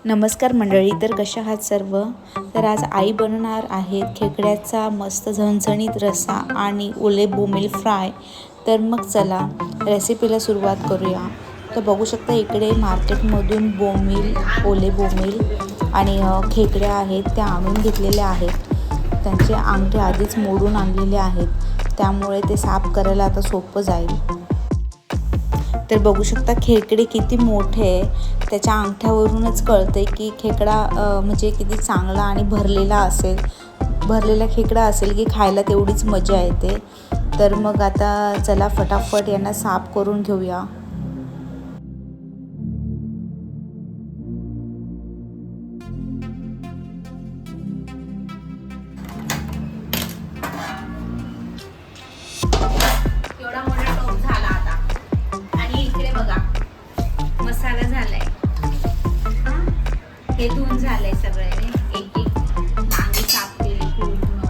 नमस्कार मंडळी, तर कशा आहात सर्व. तर आज आई बनवणार आहेत खेकड्याचा मस्त झणझणीत रस्सा आणि ओले बोंबील फ्राय. तर मग चला रेसिपीला सुरुवात करूया. तर बघू शकता इकडे मार्केटमधून बोंबील, ओले बोंबील आणि खेकड्या आहेत त्या आणून घेतलेल्या आहेत. त्यांचे अंगठे आधीच मोडून आणलेले आहेत, त्यामुळे ते साफ करायला आता सोपं जाईल. तर बघू शकता खेकडे किती मोठे आहे. त्याच्या अंगठ्यावरूनच कळते की खेकडा म्हणजे किती चांगला आणि भरलेला खेकडा असेल की खायला तेवढीच मजा येते. तर मग आता चला फटाफट यांना साफ करून घेऊया. एवढा मोठा टोप झाला आता. आणि इकडे बघा मसाला झालाय, हे धुवून झालंय सगळे. एक एक वांगी साफ केली पूर्ण,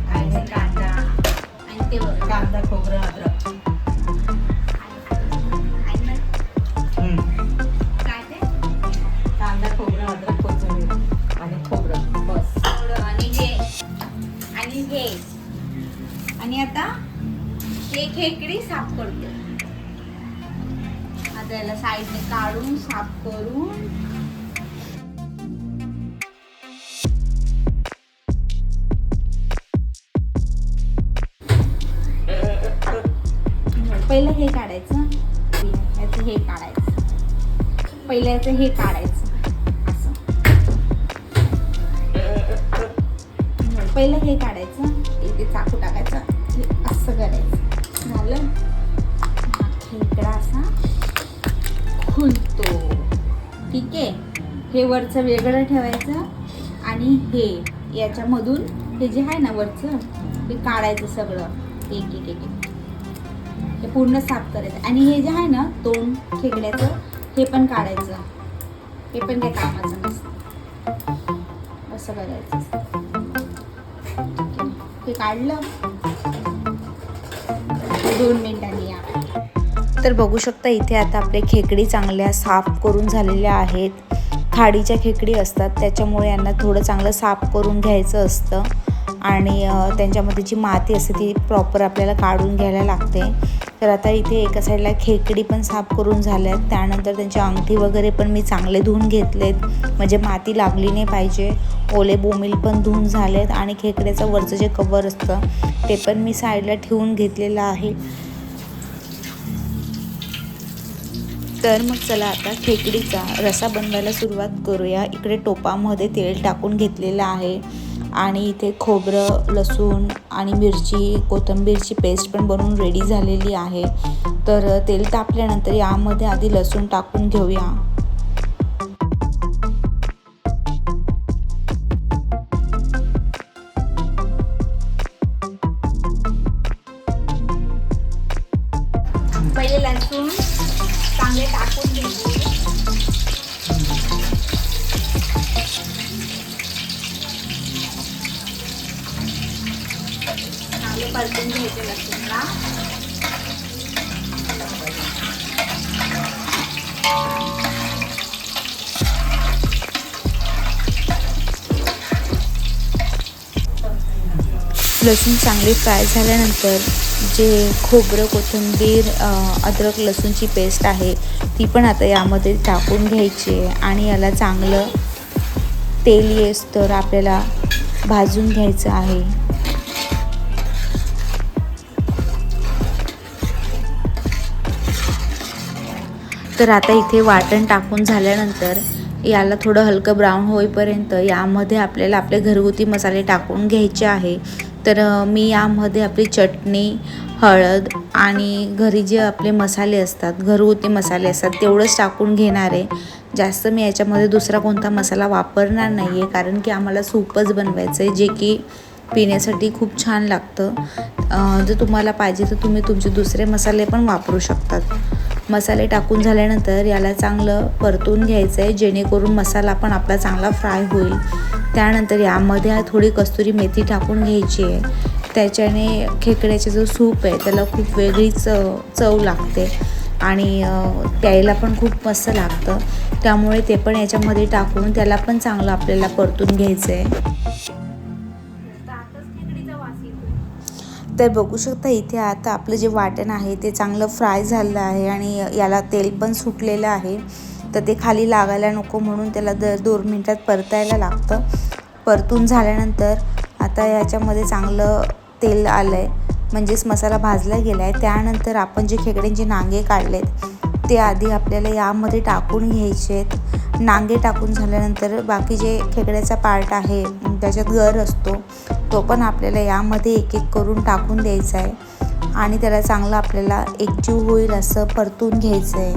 आणि कांदा, आणि ते बघा कांदा, खोबरं, अद्रक. काय ते कांदा, खोबरं, अद्रक, कोथिंबीर आणि खोबरं, बस. थोडं. आणि हे आणि आता हे खेकडी साफ करते. आता याला साईडने काढून साफ करून पहिलं हे काढायचं, याचं हे काढायचं, पहिलं याचं हे काढायचं असं. पहिलं हे काढायचं, इथे चाकू टाकायचं, हे असं करायचं. झालं. हा खेकडा असा खुलतो. ठीक आहे. हे वरचं वेगळं ठेवायचं आणि हे याच्यामधून हे जे आहे ना वरचं ते काढायचं सगळं एक एक एक एक. हे पूर्ण साफ करायचं. आणि हे जे आहे ना तोंड खेकड्याचं हे पण काढायचं. हे पण काही कामाचं नसतं. असं करायचं. हे काढलं 2 मिनिटांनी या. तर बघू शकता इथे आता आपले खेकडी चांगल्या साफ करून झालेल्या आहेत. खाडीच्या खेकडी असतात, त्याच्यामुळे यांना थोडं चांगलं साफ करून घ्यायचं असतं आणि त्यांच्यामध्ये जी माती असते ती प्रॉपर आपल्याला काढून घ्यायला लागते. तर आता इथे एका साईडला खेकडी पण साफ करून झाल्यात. त्यानंतर त्यांची अंगठी वगैरे पण मी चांगले धुवून घेतलेत, म्हणजे माती लागली नाही पाहिजे. ओले बोंबील पण धुवून झालेत आणि खेकड्याचं वरचं जे कवर असतं ते पण मी साईडला ठेवून घेतलेलं आहे. तर मग चला आता खेकडीचा रस्सा बनवायला सुरुवात करूया. इकडे टोपामध्ये तेल टाकून घेतलेलं आहे आणि इथे खोबरं, लसूण आणि मिरची, कोथिंबीरची पेस्ट पण बनवून रेडी झालेली आहे. तर तेल तापल्यानंतर यामध्ये आधी लसूण टाकून घेऊया. पहिले लसूण चांगले टाकून घ्यायचे. चांगले परतून घ्यायचे लसूणला. लसूण चांगली फ्राय झाल्यानंतर जे खोबरं, कोथिंबीर, अद्रक, लसूणची पेस्ट आहे ती पण आता यामध्ये टाकून घ्यायची आहे आणि याला चांगलं तेल येस तर आपल्याला भाजून घ्यायचं आहे. तर आता इथे वाटण टाकून झाल्यानंतर याला थोडं हलकं ब्राऊन होईपर्यंत यामध्ये आपल्याला आपले घरगुती मसाले टाकून घ्यायचे आहे. तर मी यामध्ये आपली चटणी, हळद आणि घरी जे आपले मसाले असतात, घरगुती मसाले असतात तेवढंच टाकून घेणार आहे. जास्त मी याच्यामध्ये दुसरा कोणता मसाला वापरणार नाही आहे, कारण की आम्हाला सूपच बनवायचं आहे जे की पिण्यासाठी खूप छान लागतं. जर तुम्हाला पाहिजे तर तुम्ही तुमचे दुसरे मसाले पण वापरू शकतात. मसाले टाकून झाल्यानंतर याला चांगलं परतून घ्यायचं आहे, जेणेकरून मसाला पण आपला चांगला फ्राय होईल. त्यानंतर यामध्ये थोडी कस्तुरी मेथी टाकून घ्यायची आहे. त्याच्याने खेकड्याचा जो सूप आहे त्याला खूप वेगळीच चव लागते. आणि प्यायला पण खूप मस्त लागतं. त्यामुळे ते पण याच्यामध्ये टाकून त्याला पण चांगलं आपल्याला परतून घ्यायचं आहे. तर बघू शकता इथे आता आपलं जे वाटण आहे ते चांगलं फ्राय झालं आहे आणि याला तेल पण सुटलेलं आहे. तर ते खाली लागायला नको म्हणून त्याला 2 मिनटात परतायला लागतं. परतून झाल्यानंतर आता याच्यामध्ये चांगलं तेल आलं आहे, म्हणजेच मसाला भाजला गेला आहे. त्यानंतर आपण जे खेकड्यांचे नांगे काढलेत ते आधी आपल्याला यामध्ये टाकून घ्यायचे आहेत. नांगे टाकून झाल्यानंतर बाकी जे खेकड्याचा पार्ट आहे त्याच्यात गर असतो तो पण आपल्याला यामध्ये एक एक करून टाकून द्यायचा आहे आणि त्याला चांगलं आपल्याला एकजीव होईल असं परतून घ्यायचं आहे.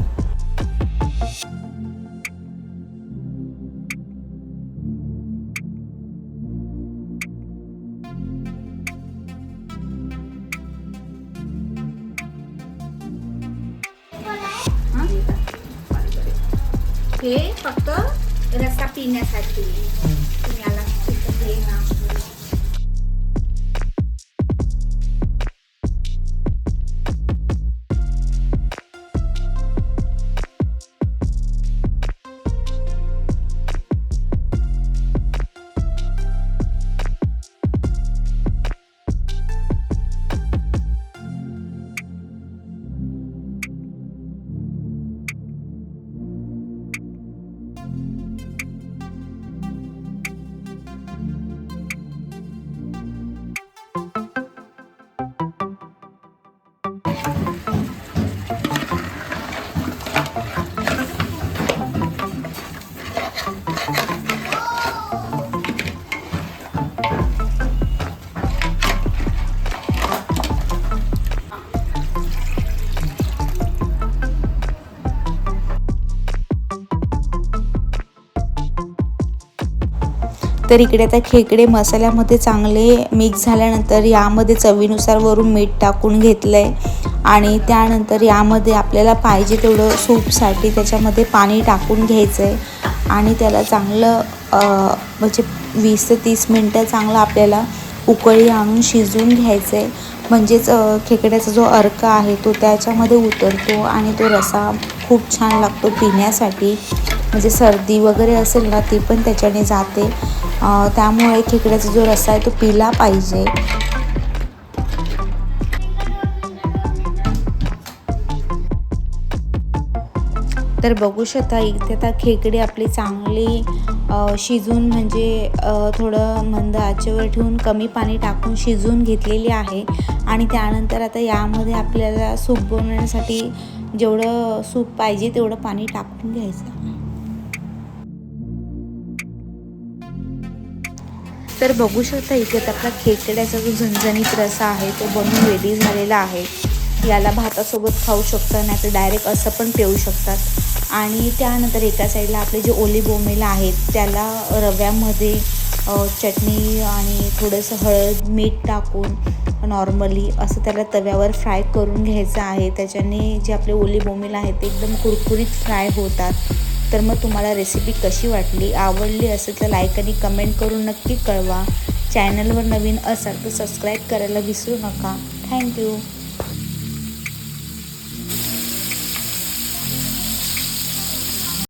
हे फक्त रस्सा पिण्यासाठी तुम्हाला हे ना. तर इकडे आता खेकडे मसाल्यामध्ये चांगले मिक्स झाल्यानंतर यामध्ये चवीनुसार वरून मीठ टाकून घेतलं आहे आणि त्यानंतर यामध्ये आपल्याला पाहिजे तेवढं सूपसाठी त्याच्यामध्ये पाणी टाकून घ्यायचं आहे आणि त्याला चांगलं म्हणजे 20 ते 30 मिनटं चांगलं आपल्याला उकळी आणून शिजवून घ्यायचं आहे. म्हणजेच खेकड्याचा जो अर्क आहे तो त्याच्यामध्ये उतरतो आणि तो रस्सा खूप छान लागतो पिण्यासाठी. म्हणजे सर्दी वगैरे असेल ना ती पण त्याच्याने जाते. त्यामुळे खेकड्याचा जो रस्सा आहे तो पिला पाहिजे. तर बघू शकता इथे आता खेकडे आपली चांगली शिजून म्हणजे थोडं मंद आचेवर ठेवून कमी पाणी टाकून शिजवून घेतलेली आहे आणि त्यानंतर आता यामध्ये आपल्याला सूप बनवण्यासाठी जेवढं सूप पाहिजे तेवढं पाणी टाकून घ्यायचं. तर बघू शकता इथे आपला खेकड्याचा जो झणझणीत रस्सा आहे तो बनवून रेडी झालेला आहे. याला भातासोबत खाऊ शकता, नाही तर डायरेक्ट असं पण पिऊ शकतात. आणि त्यानंतर एका साईडला आपले जे ओली बोंबील आहेत त्याला रव्यामध्ये चटणी आणि थोडंसं हळद मीठ टाकून नॉर्मली असं त्याला तव्यावर फ्राय करून घ्यायचं आहे. त्याच्याने जे आपले ओली बोंबील आहेत ते एकदम कुरकुरीत फ्राय होतात. तर मग तुम्हाला रेसिपी कशी वाटली, आवडली असेल तर लाईक आणि कमेंट करून नक्की कळवा. चॅनलवर नवीन असाल तर सबस्क्राईब करायला विसरू नका. थँक्यू.